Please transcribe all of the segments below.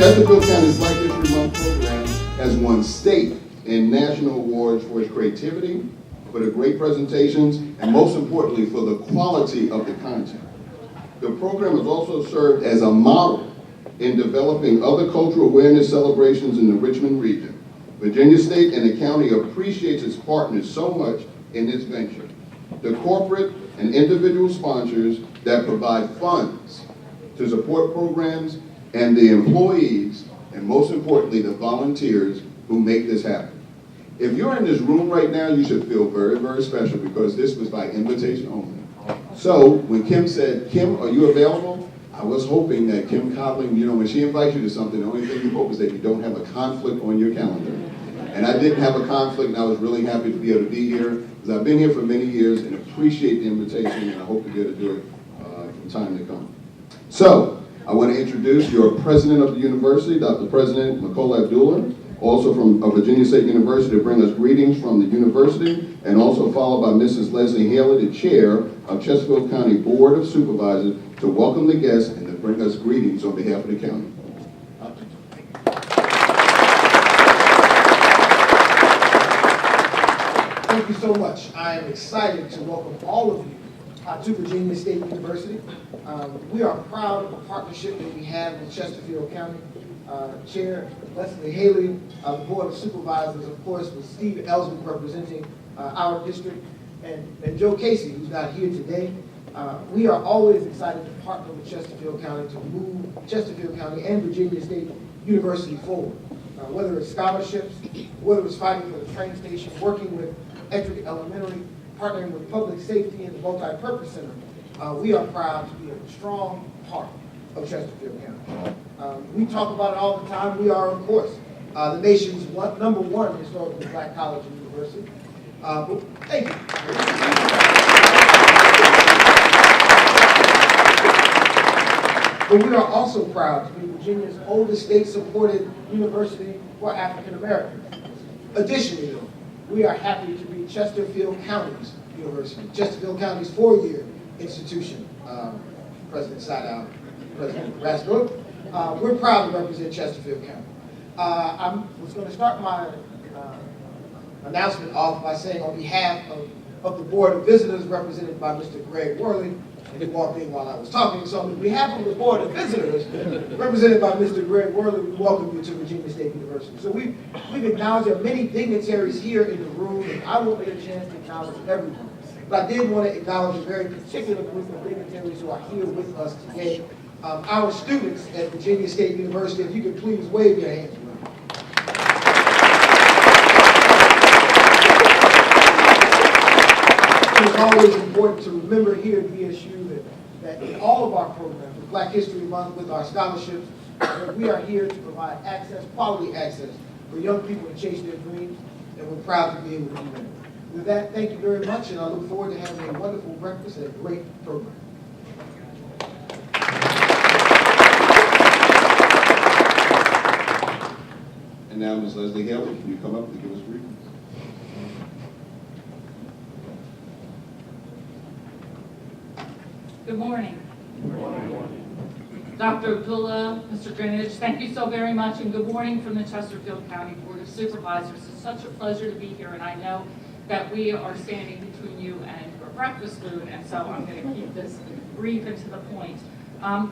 Chesterfield County's Black History Month program has won state and national awards for its creativity, for the great presentations, and most importantly, for the quality of the content. The program has also served as a model in developing other cultural awareness celebrations in the Richmond region. Virginia State and the county appreciates its partners so much in this venture. The corporate and individual sponsors that provide funds to support programs, and the employees, and most importantly, the volunteers who make this happen. If you're in this room right now, you should feel very, very special because this was by invitation only. So when Kim said, Kim, are you available? I was hoping that Kim Codling, when she invites you to something, the only thing you hope is that you don't have a conflict on your calendar. And I didn't have a conflict, and I was really happy to be able to be here, because I've been here for many years and appreciate the invitation, and I hope to be able to do it from time to come. So, I want to introduce your president of the university, Dr. President Makola Abdullah, also from Virginia State University, to bring us greetings from the university, and also followed by Mrs. Leslie Haley, the chair of Chesterfield County Board of Supervisors, to welcome the guests and to bring us greetings on behalf of the county. Thank you so much. I am excited to welcome all of you to Virginia State University. We are proud of the partnership that we have with Chesterfield County. Chair Leslie Haley, the Board of Supervisors, of course, with Steve Ellswick representing our district, and Joe Casey, who's not here today. We are always excited to partner with Chesterfield County to move Chesterfield County and Virginia State University forward. Whether it's scholarships, whether it's fighting for the train station, working with Ettrick Elementary, partnering with Public Safety and the Multi-Purpose Center, we are proud to be a strong part of Chesterfield County. We talk about it all the time. We are, of course, the nation's number one historically black college and university. Thank you. But we are also proud to be Virginia's oldest state-supported university for African Americans. Additionally, though, we are happy to be Chesterfield County's university, Chesterfield County's four-year institution. President Sadow, President Rasbrook. We're proud to represent Chesterfield County. I was going to start my announcement off by saying on behalf of the Board of Visitors represented by Mr. Greg Worley, and he walked in while I was talking, so on behalf of the Board of Visitors represented by Mr. Greg Worley, we welcome you to Virginia State University. So we've acknowledged there are many dignitaries here in the room, and I won't get a chance to acknowledge everyone. But I did want to acknowledge a very particular group of dignitaries who are here with us today. Our students at Virginia State University, if you could please wave your hands. It's always important to remember here at VSU that in all of our programs, with Black History Month, with our scholarships, that we are here to provide access, quality access, for young people to chase their dreams, and we're proud to be able to do that. With that, thank you very much, and I look forward to having a wonderful breakfast and a great program. And now, Ms. Leslie Haley, can you come up and give us greetings? Good morning. Good morning. Dr. Abdullah, Mr. Greenidge, thank you so very much, and good morning from the Chesterfield County Board of Supervisors. It's such a pleasure to be here, and I know that we are standing between you and your breakfast food, and so I'm going to keep this brief and to the point.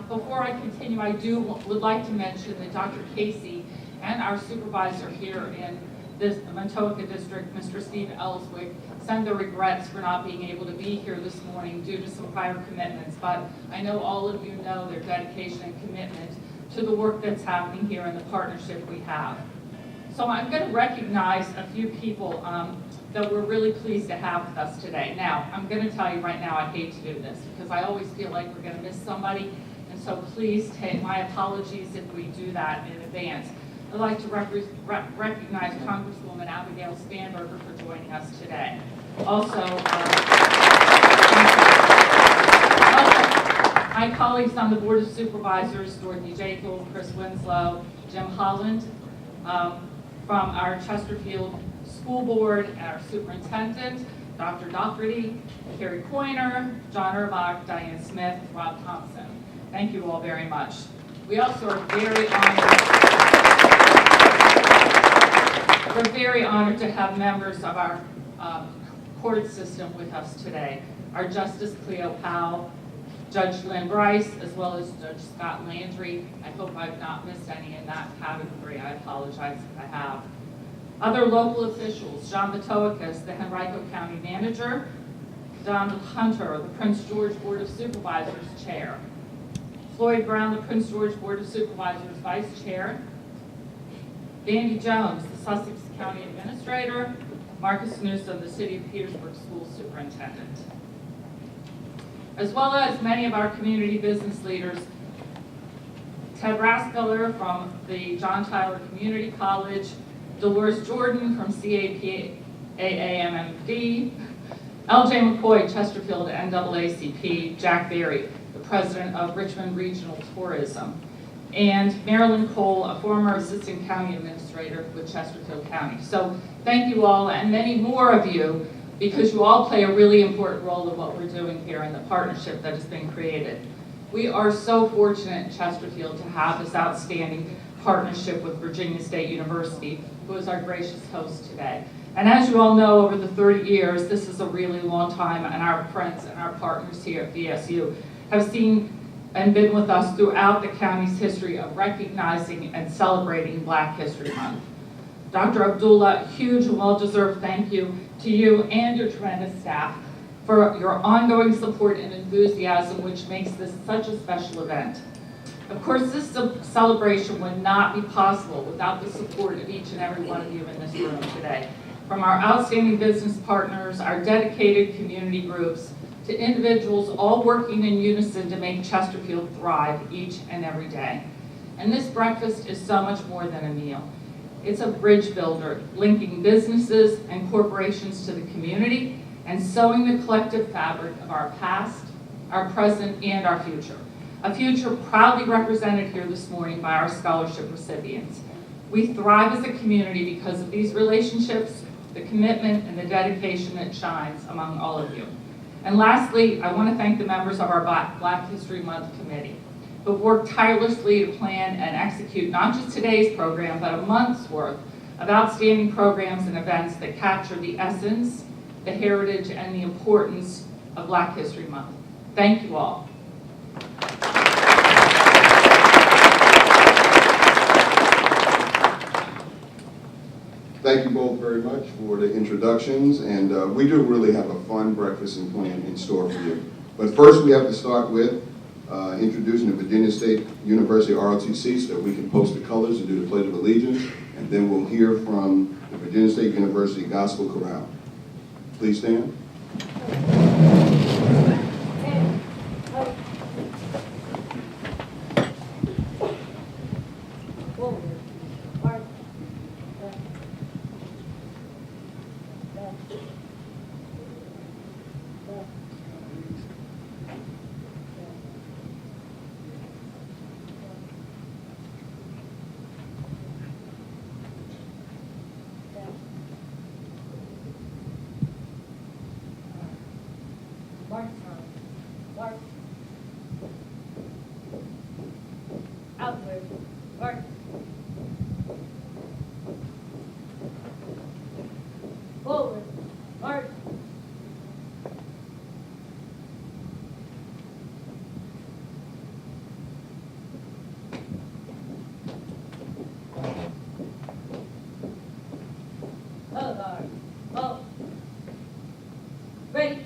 Before I continue, I would like to mention that Dr. Casey and our supervisor here in this Montoka District, Mr. Steve Ellswick, send their regrets for not being able to be here this morning due to some prior commitments, but I know all of you know their dedication and commitment to the work that's happening here and the partnership we have. So I'm going to recognize a few people that we're really pleased to have with us today. Now, I'm going to tell you right now, I hate to do this because I always feel like we're going to miss somebody, and so please take my apologies if we do that in advance. I'd like to recognize Congresswoman Abigail Spanberger for joining us today. Also, my colleagues on the Board of Supervisors, Dorothy Jekyll, Chris Winslow, Jim Holland, from our Chesterfield School Board, and our Superintendent, Dr. Dougherty, Carrie Coyner, John Urbach, Diane Smith, Rob Thompson. Thank you all very much. We also are very honored. honored to have members of our court system with us today. Our Justice Cleo Powell, Judge Lynn Bryce, as well as Judge Scott Landry. I hope I've not missed any in that category. I apologize if I have. Other local officials, John Batoikas, the Henrico County Manager, Don Hunter, the Prince George Board of Supervisors Chair, Floyd Brown, the Prince George Board of Supervisors Vice Chair, Dandy Jones, the Sussex County Administrator, Marcus Newsom, the City of Petersburg School Superintendent, as well as many of our community business leaders. Ted Raskiller from the John Tyler Community College, Dolores Jordan from CAPAAMMD, LJ McCoy, Chesterfield NAACP, Jack Berry, the president of Richmond Regional Tourism, and Marilyn Cole, a former assistant county administrator with Chesterfield County. So thank you all, and many more of you, because you all play a really important role in what we're doing here and the partnership that has been created. We are so fortunate in Chesterfield to have this outstanding partnership with Virginia State University, who is our gracious host today. And as you all know, over the 30 years, this is a really long time, and our friends and our partners here at VSU have seen and been with us throughout the county's history of recognizing and celebrating Black History Month. Dr. Abdullah, huge and well-deserved thank you to you and your tremendous staff for your ongoing support and enthusiasm, which makes this such a special event. Of course, this celebration would not be possible without the support of each and every one of you in this room today. From our outstanding business partners, our dedicated community groups, to individuals all working in unison to make Chesterfield thrive each and every day. And this breakfast is so much more than a meal. It's a bridge builder, linking businesses and corporations to the community and sewing the collective fabric of our past, our present, and our future. A future proudly represented here this morning by our scholarship recipients. We thrive as a community because of these relationships, the commitment, and the dedication that shines among all of you. And lastly, I want to thank the members of our Black History Month Committee, who have worked tirelessly to plan and execute not just today's program, but a month's worth of outstanding programs and events that capture the essence, the heritage, and the importance of Black History Month. Thank you all. Thank you both very much for the introductions, and we do really have a fun breakfast and plan in store for you. But first we have to start with introducing the Virginia State University ROTC so that we can post the colors and do the Pledge of Allegiance, and then we'll hear from the Virginia State University Gospel Chorale. Please stand. Outward, march. Forward, march. Alarm, halt. Ready,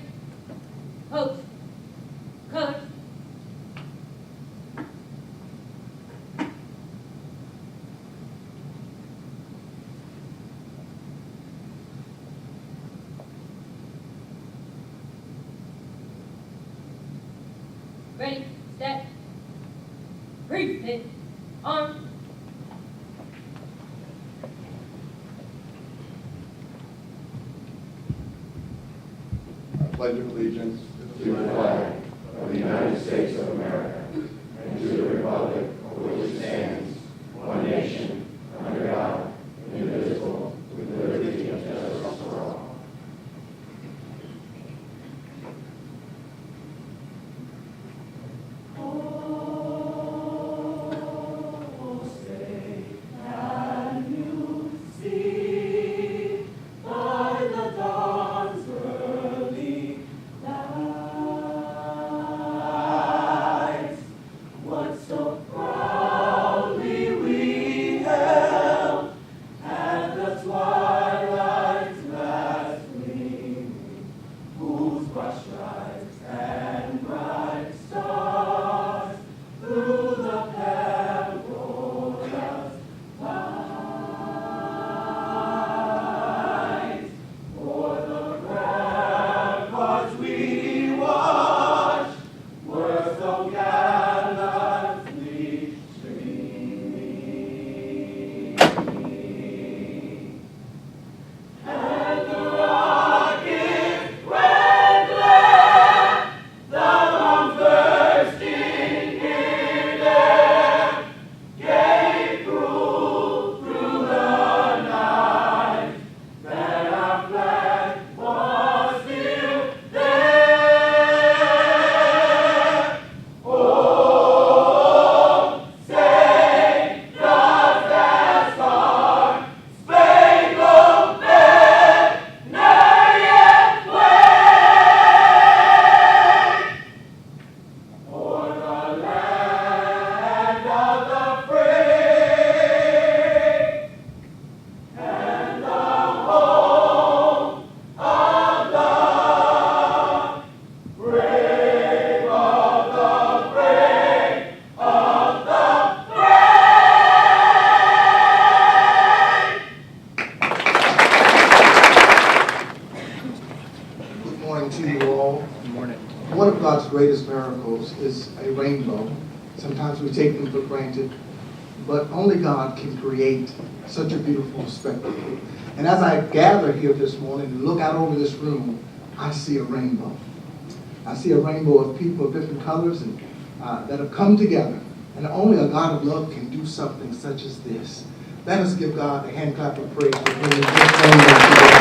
post, colors. Ready, set, reset, on. I pledge allegiance to the flag of the United States of America and to the republic for which it stands, one nation, under God, indivisible, with liberty and justice for all. greatest miracles is a rainbow. Sometimes we take them for granted, but only God can create such a beautiful spectacle. And as I gather here this morning and look out over this room, I see a rainbow. I see a rainbow of people of different colors and that have come together. And only a God of love can do something such as this. Let us give God a hand clap of praise for bringing this rainbow together.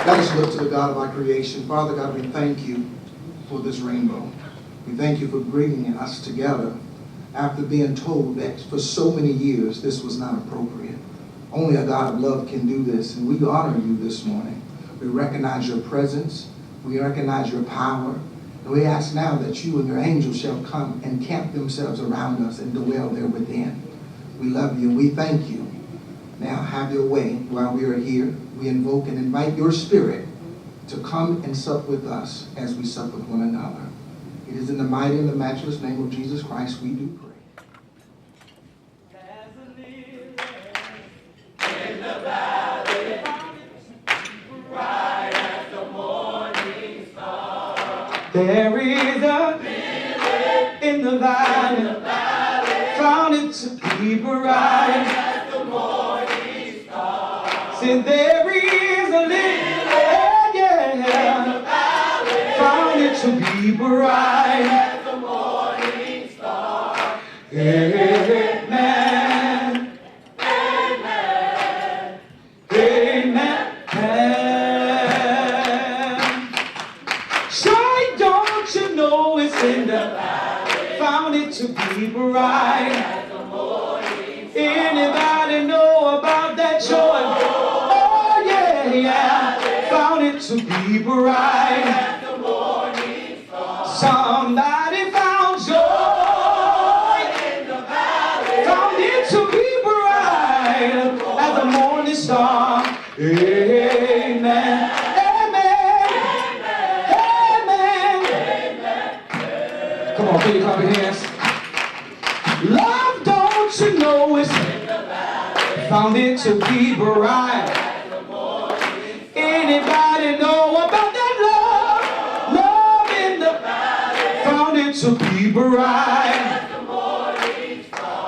Let us look to the God of our creation. Father God, we thank you for this rainbow. We thank you for bringing us together after being told that for so many years this was not appropriate. Only a God of love can do this, and we honor you this morning. We recognize your presence. We recognize your power. And we ask now that you and your angels shall come and camp themselves around us and dwell there within. We love you and we thank you. Now have your way while we are here. We invoke and invite your spirit to come and sup with us as we sup with one another. It is in the mighty and the matchless name of Jesus Christ we do pray. There is a lily in the valley, found it to be bright as the morning star. Said there is a lily, yeah, in the valley, found it to be bright as the morning star. Amen. Amen. Amen. In the valley, found it to be bright as the morning star. Anybody know about that joy? Oh yeah, yeah. Found it to be bright as the morning star. Somebody found joy in the valley, found it to be bright as the morning star. Amen. Come on, can you clap your hands? Love, don't you know it's in the valley, found it to be bright. Anybody know about that love? Love in the valley, found it to be bright.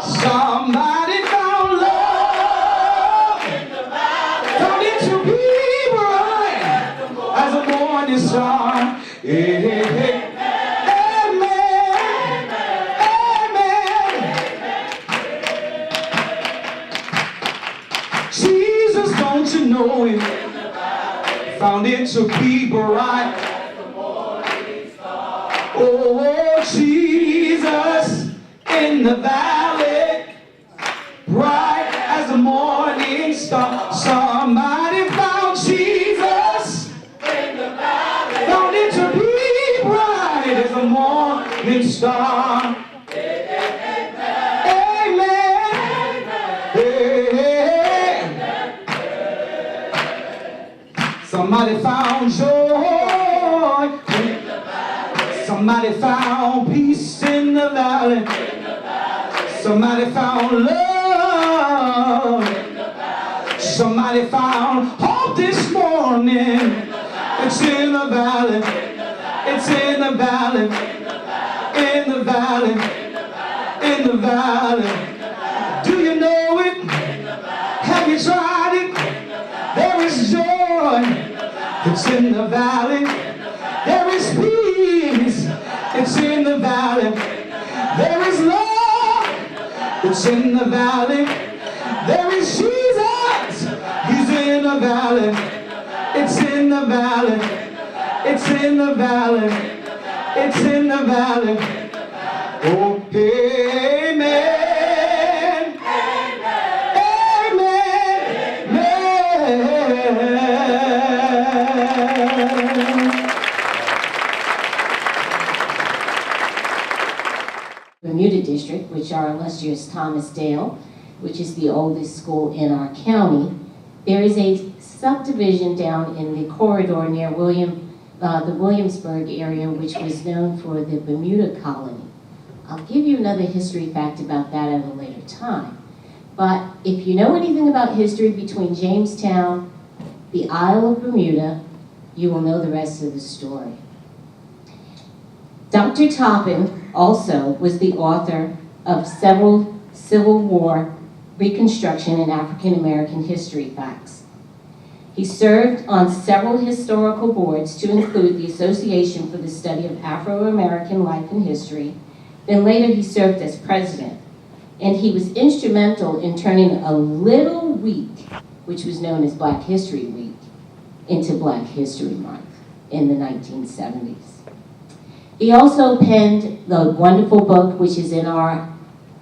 Somebody found love in the valley, found it to be bright as a morning star. Hey, hey, hey. Don't you know it? Found it to be bright. Oh, Jesus in the valley, bright as the morning star. Somebody found Jesus in the valley, found it to be bright as the morning star. Somebody found joy in the valley. Somebody found peace in the valley. Somebody found love in the valley. Somebody found hope this morning. It's in the valley. It's in the valley. In the valley. In the valley. Do you know it? Have you tried it? There is joy. It's in the valley. There is peace. It's in the valley. There is love. It's in the valley. There is Jesus. He's in the valley. It's in the valley. It's in the valley. It's in the valley. Oh, amen. Bermuda District, which are illustrious Thomas Dale, which is the oldest school in our county. There is a subdivision down in the corridor near the Williamsburg area, which was known for the Bermuda colony. I'll give you another history fact about that at a later time. But if you know anything about history between Jamestown, the Isle of Bermuda, you will know the rest of the story. Dr. Toppin also was the author of several Civil War Reconstruction and African American history facts. He served on several historical boards to include the Association for the Study of Afro-American Life and History. Then later he served as president. And he was instrumental in turning a little week, which was known as Black History Week, into Black History Month in the 1970s. He also penned the wonderful book, which is in our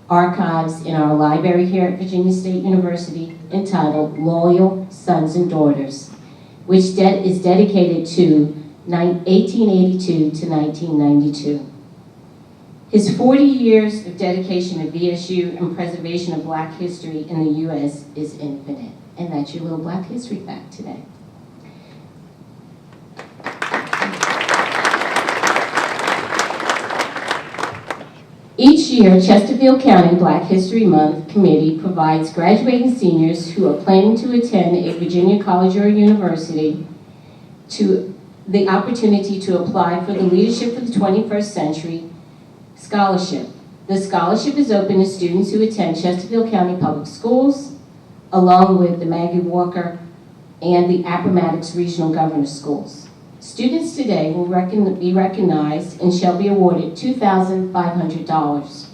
archives in our library here at Virginia State University, entitled Loyal Sons and Daughters, which is dedicated to 1882 to 1992. His 40 years of dedication to VSU and preservation of Black history in the U.S. is infinite. And that's your little Black history fact today. Each year, Chesterfield County Black History Month Committee provides graduating seniors who are planning to attend a Virginia college or university to the opportunity to apply for the Leadership for the 21st Century Scholarship. The scholarship is open to students who attend Chesterfield County Public Schools, along with the Maggie Walker and the Appomattox Regional Governor Schools. Students today will be recognized and shall be awarded $2,500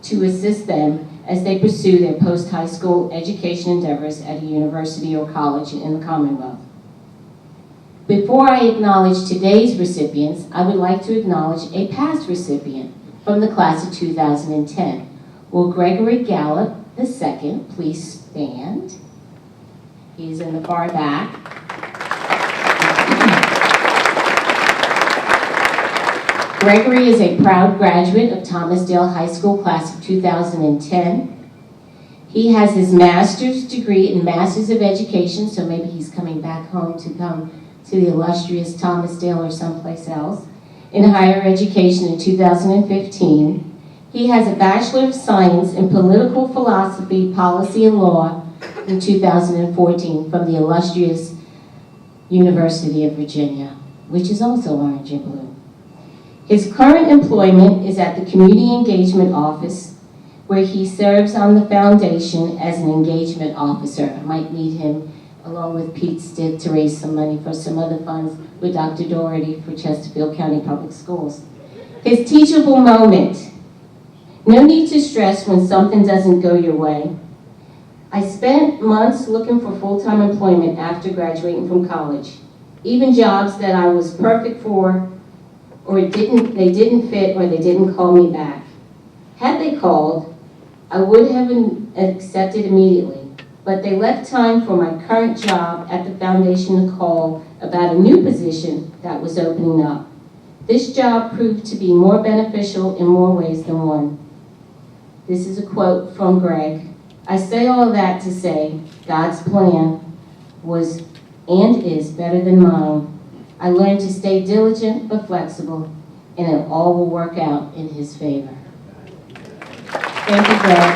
to assist them as they pursue their post-high school education endeavors at a university or college in the Commonwealth. Before I acknowledge today's recipients, I would like to acknowledge a past recipient from the class of 2010. Will Gregory Gallup II please stand? He's in the far back. Gregory is a proud graduate of Thomasdale High School class of 2010. He has his master's degree in Masters of Education, so maybe he's coming back home to come to the illustrious Thomasdale or someplace else, in higher education in 2015. He has a Bachelor of Science in Political Philosophy, Policy, and Law in 2014 from the illustrious University of Virginia, which is also orange and blue. His current employment is at the Community Engagement Office, where he serves on the foundation as an engagement officer. I might need him, along with Pete Stitt, to raise some money for some other funds with Dr. Doherty for Chesterfield County Public Schools. His teachable moment. No need to stress when something doesn't go your way. I spent months looking for full-time employment after graduating from college. Even jobs that I was perfect for, or they didn't fit, or they didn't call me back. Had they called, I would have accepted immediately, but they left time for my current job at the foundation to call about a new position that was opening up. This job proved to be more beneficial in more ways than one. This is a quote from Greg. I say all that to say God's plan was and is better than mine. I learned to stay diligent but flexible, and it all will work out in His favor. Thank you, Greg.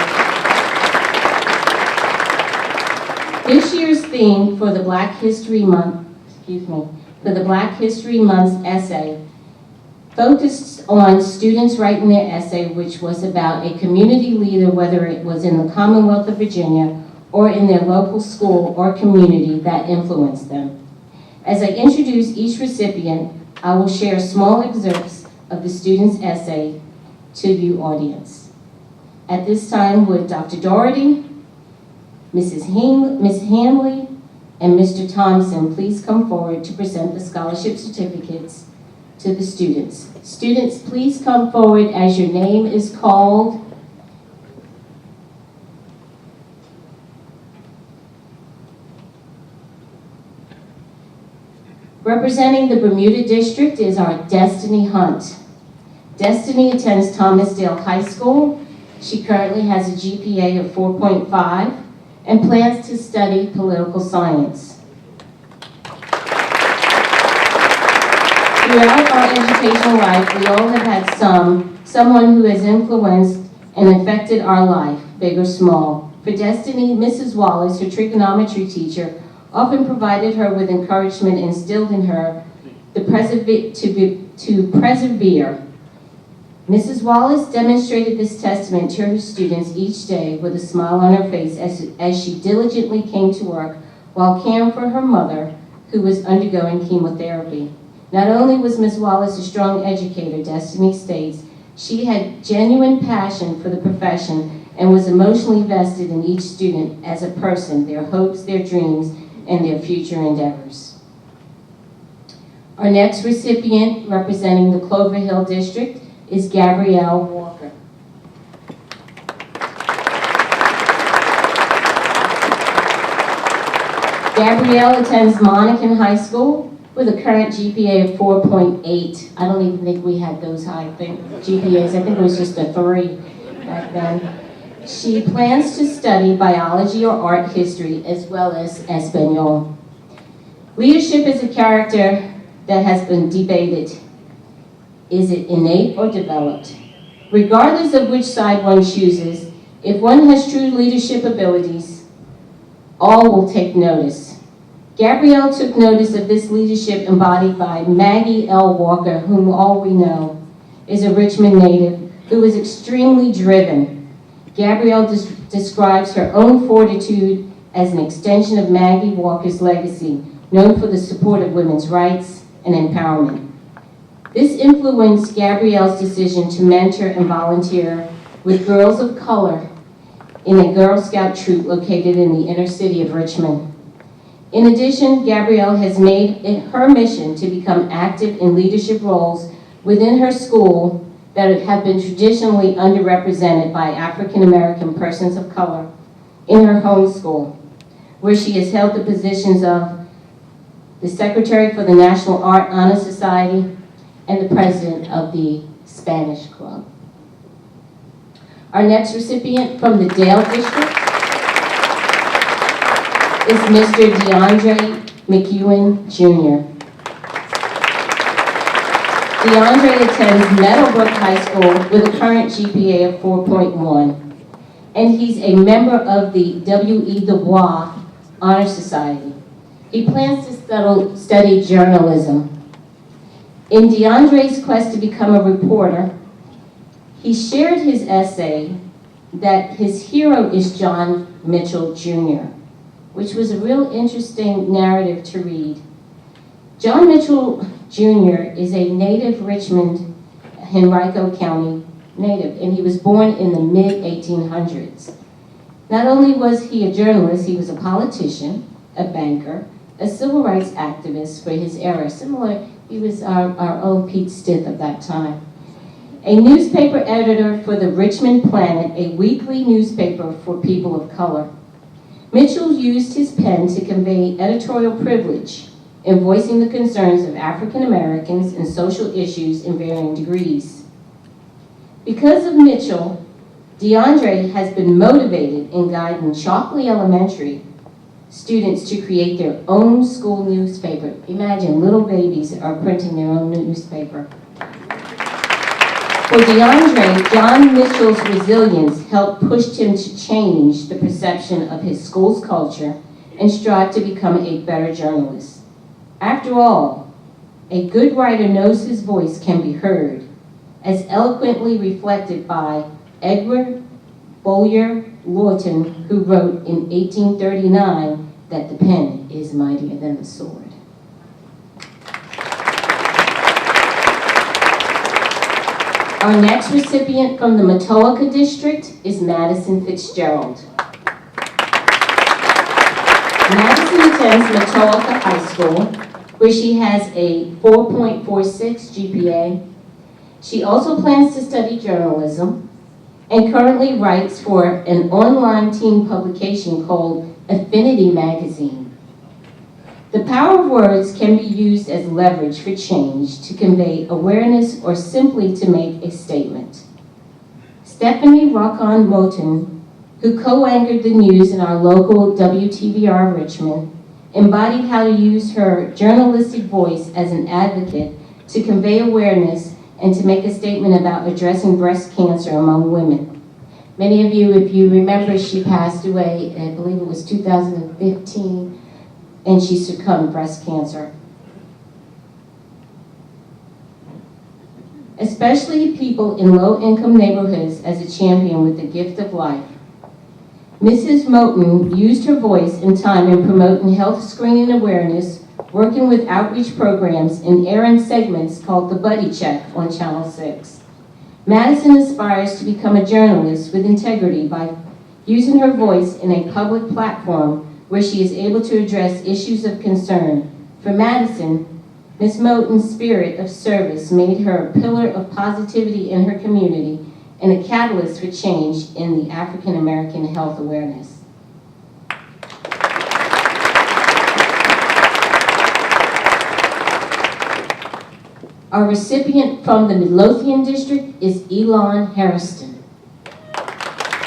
This year's theme for the Black History Month, for the Black History Month's essay focused on students writing their essay, which was about a community leader, whether it was in the Commonwealth of Virginia or in their local school or community that influenced them. As I introduce each recipient, I will share small excerpts of the student's essay to the audience. At this time, would Dr. Doherty, Ms. Hamley, and Mr. Thompson please come forward to present the scholarship certificates to the students. Students, please come forward as your name is called. Representing the Bermuda District is our Destiny Hunt. Destiny attends Thomasdale High School. She currently has a GPA of 4.5 and plans to study political science. Throughout our educational life, we all have had someone who has influenced and affected our life, big or small. For Destiny, Mrs. Wallace, her trigonometry teacher, often provided her with encouragement and instilled in her to persevere. Mrs. Wallace demonstrated this testament to her students each day with a smile on her face as she diligently came to work while caring for her mother, who was undergoing chemotherapy. Not only was Ms. Wallace a strong educator, Destiny states, she had genuine passion for the profession and was emotionally vested in each student as a person, their hopes, their dreams, and their future endeavors. Our next recipient, representing the Clover Hill District, is Gabrielle Walker. Gabrielle attends Monacan High School with a current GPA of 4.8. I don't even think we had those high GPAs. I think it was just a 3 back then. She plans to study biology or art history as well as Espanol. Leadership is a character that has been debated. Is it innate or developed? Regardless of which side one chooses, if one has true leadership abilities, all will take notice. Gabrielle took notice of this leadership embodied by Maggie L. Walker, whom all we know is a Richmond native who is extremely driven. Gabrielle describes her own fortitude as an extension of Maggie Walker's legacy, known for the support of women's rights and empowerment. This influenced Gabrielle's decision to mentor and volunteer with girls of color in a Girl Scout troop located in the inner city of Richmond. In addition, Gabrielle has made it her mission to become active in leadership roles within her school that have been traditionally underrepresented by African American persons of color in her home school, where she has held the positions of the Secretary for the National Art Honor Society and the President of the Spanish Club. Our next recipient from the Dale District is Mr. DeAndre McEwen, Jr. DeAndre attends Meadowbrook High School with a current GPA of 4.1, and he's a member of the W.E. Du Bois Honor Society. He plans to study journalism. In DeAndre's quest to become a reporter, he shared his essay that his hero is John Mitchell Jr., which was a real interesting narrative to read. John Mitchell Jr. is a native Richmond, Henrico County native, and he was born in the mid-1800s. Not only was he a journalist, he was a politician, a banker, a civil rights activist for his era. Similar, he was our own Pete Stith of that time. A newspaper editor for the Richmond Planet, a weekly newspaper for people of color. Mitchell used his pen to convey editorial privilege in voicing the concerns of African Americans and social issues in varying degrees. Because of Mitchell, DeAndre has been motivated in guiding Chalkley Elementary students to create their own school newspaper. Imagine little babies are printing their own newspaper. For DeAndre, John Mitchell's resilience helped push him to change the perception of his school's culture and strive to become a better journalist. After all, a good writer knows his voice can be heard, as eloquently reflected by Edward Bowyer Lawton, who wrote in 1839 that the pen is mightier than the sword. Our next recipient from the Matoaka District is Madison Fitzgerald. Madison attends Matoaka High School, where she has a 4.46 GPA. She also plans to study journalism and currently writes for an online teen publication called Affinity Magazine. The power of words can be used as leverage for change, to convey awareness, or simply to make a statement. Stephanie Rockon Moten, who co-anchored the news in our local WTVR Richmond, embodied how to use her journalistic voice as an advocate to convey awareness and to make a statement about addressing breast cancer among women. Many of you, if you remember, she passed away, I believe it was 2015, and she succumbed to breast cancer. Especially people in low-income neighborhoods, as a champion with the gift of life. Mrs. Moten used her voice and time in promoting health screening awareness, working with outreach programs, and airing segments called The Buddy Check on Channel 6. Madison aspires to become a journalist with integrity by using her voice in a public platform where she is able to address issues of concern. For Madison, Ms. Moten's spirit of service made her a pillar of positivity in her community and a catalyst for change in the African American health awareness. Our recipient from the Midlothian District is Elon Harrison.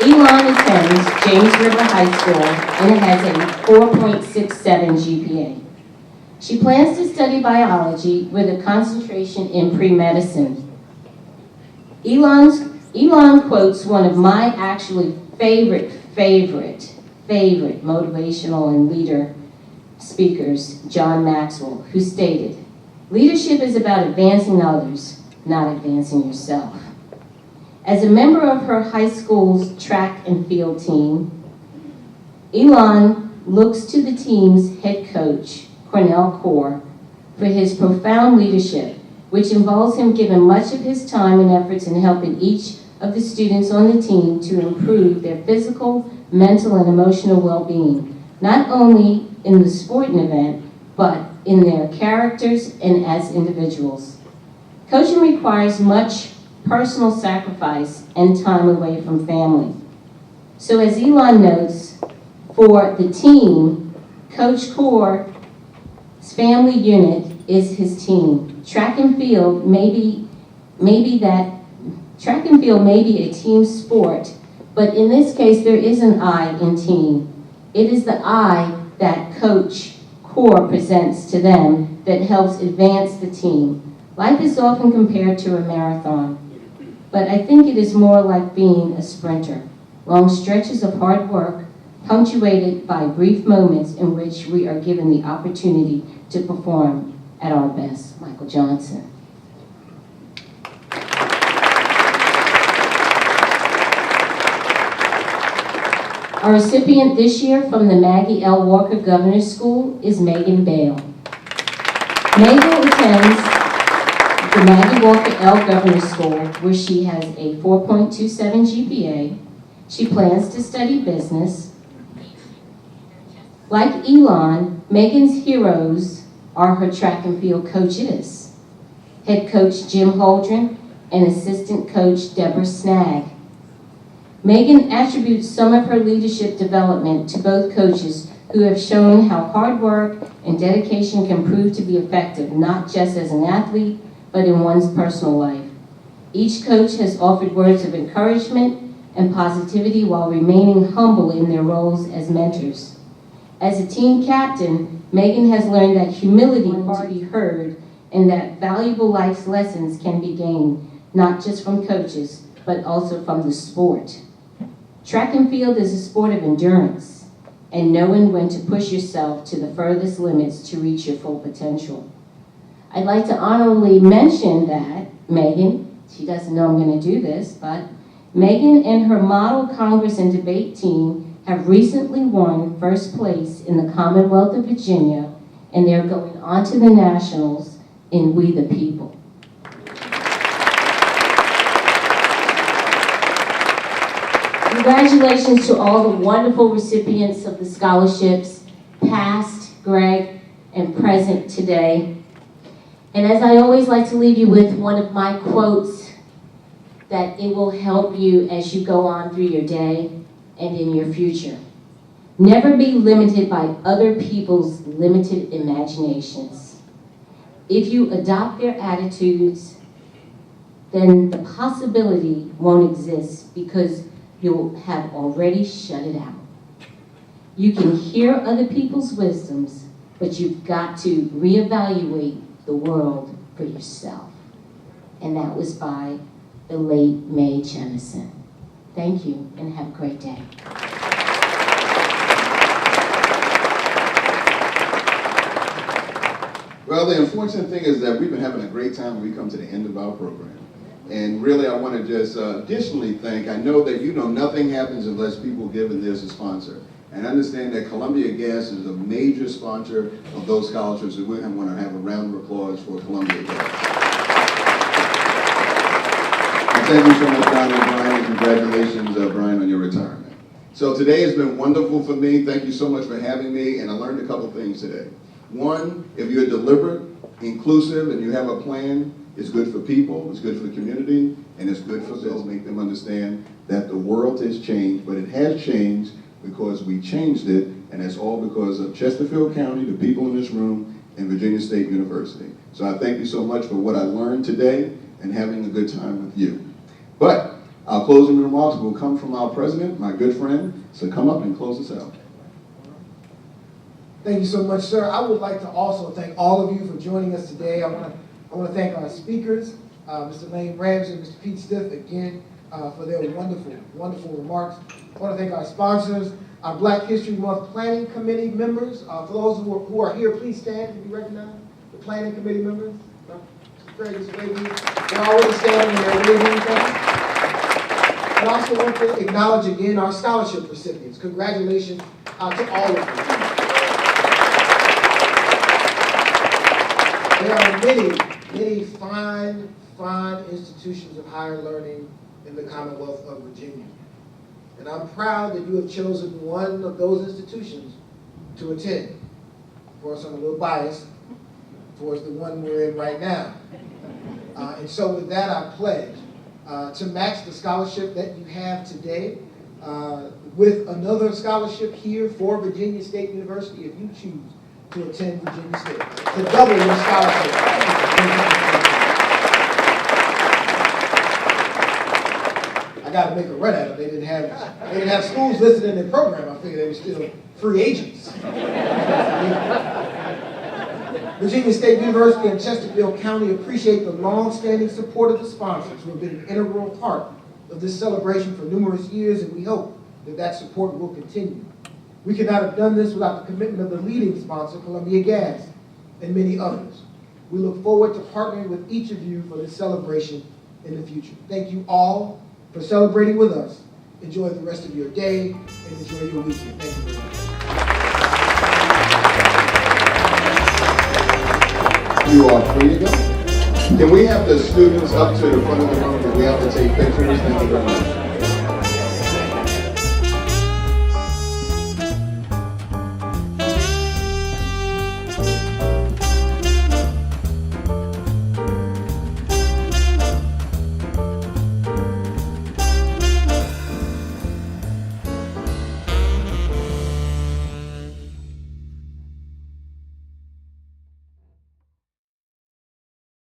Elon attends James River High School and has a 4.67 GPA. She plans to study biology with a concentration in pre-medicine. Elon quotes one of my actually favorite motivational and leader speakers, John Maxwell, who stated, "Leadership is about advancing others, not advancing yourself." As a member of her high school's track and field team, Elon looks to the team's head coach, Cornell Core, for his profound leadership, which involves him giving much of his time and efforts in helping each of the students on the team to improve their physical, mental, and emotional well-being, not only in the sporting event, but in their characters and as individuals. Coaching requires much personal sacrifice and time away from family. So as Elon notes, for the team, Coach Core's family unit is his team. Track and field may be a team sport, but in this case there is an I in team. It is the I that Coach Core presents to them that helps advance the team. Life is often compared to a marathon, but I think it is more like being a sprinter. Long stretches of hard work, punctuated by brief moments in which we are given the opportunity to perform at our best. Michael Johnson. Our recipient this year from the Maggie L. Walker Governor's School is Megan Bale. Megan attends the Maggie Walker L. Governor's School, where she has a 4.27 GPA. She plans to study business. Like Elon, Megan's heroes are her track and field coaches, head coach Jim Holdren and assistant coach Deborah Snag. Megan attributes some of her leadership development to both coaches who have shown how hard work and dedication can prove to be effective, not just as an athlete, but in one's personal life. Each coach has offered words of encouragement and positivity while remaining humble in their roles as mentors. As a team captain, Megan has learned that humility is to be heard and that valuable life lessons can be gained, not just from coaches, but also from the sport. Track and field is a sport of endurance and knowing when to push yourself to the furthest limits to reach your full potential. I'd like to honorably mention that Megan, she doesn't know I'm going to do this, but Megan and her model Congress and debate team have recently won first place in the Commonwealth of Virginia, and they're going on to the nationals in We the People. Congratulations to all the wonderful recipients of the scholarships, past, Greg, and present today. And as I always like to leave you with one of my quotes, that it will help you as you go on through your day and in your future. Never be limited by other people's limited imaginations. If you adopt their attitudes, then the possibility won't exist because you'll have already shut it out. You can hear other people's wisdoms, but you've got to reevaluate the world for yourself. And that was by the late Mae Jemison. Thank you, and have a great day. Well, the unfortunate thing is that we've been having a great time when we come to the end of our program. And really, I want to just additionally thank, I know that nothing happens unless people give and there's a sponsor. And I understand that Columbia Gas is a major sponsor of those scholarships, and we want to have a round of applause for Columbia Gas. And thank you so much, Don and Brian, and congratulations, Brian, on your retirement. So today has been wonderful for me. Thank you so much for having me, and I learned a couple things today. One, if you're deliberate, inclusive, and you have a plan, it's good for people, it's good for the community, and it's good for business. Make them understand that the world has changed, but it has changed because we changed it, and it's all because of Chesterfield County, the people in this room, and Virginia State University. So I thank you so much for what I learned today and having a good time with you. But our closing remarks will come from our president, my good friend, so come up and close us out. Thank you so much, sir. I would like to also thank all of you for joining us today. I want to thank our speakers, Mr. Lane Ramsey and Mr. Pete Stiff, again, for their wonderful, wonderful remarks. I want to thank our sponsors, our Black History Month Planning Committee members. For those who are here, please stand and be recognized. The Planning Committee members. They're already standing and they're waving. I also want to acknowledge again our scholarship recipients. Congratulations to all of you. There are many, many fine, fine institutions of higher learning in the Commonwealth of Virginia. And I'm proud that you have chosen one of those institutions to attend. Of course, I'm a little biased towards the one we're in right now. And so with that, I pledge to match the scholarship that you have today with another scholarship here for Virginia State University if you choose to attend Virginia State, to double your scholarship. I got to make a run at them. They didn't have schools listed in their program. I figured they were still free agents. Virginia State University and Chesterfield County appreciate the long-standing support of the sponsors who have been an integral part of this celebration for numerous years, and we hope that that support will continue. We could not have done this without the commitment of the leading sponsor, Columbia Gas, and many others. We look forward to partnering with each of you for this celebration in the future. Thank you all for celebrating with us. Enjoy the rest of your day and enjoy your weekend. Thank you very much. You are free to go. Can we have the students up to the front of the room? Because we have to take pictures. Thank you very much.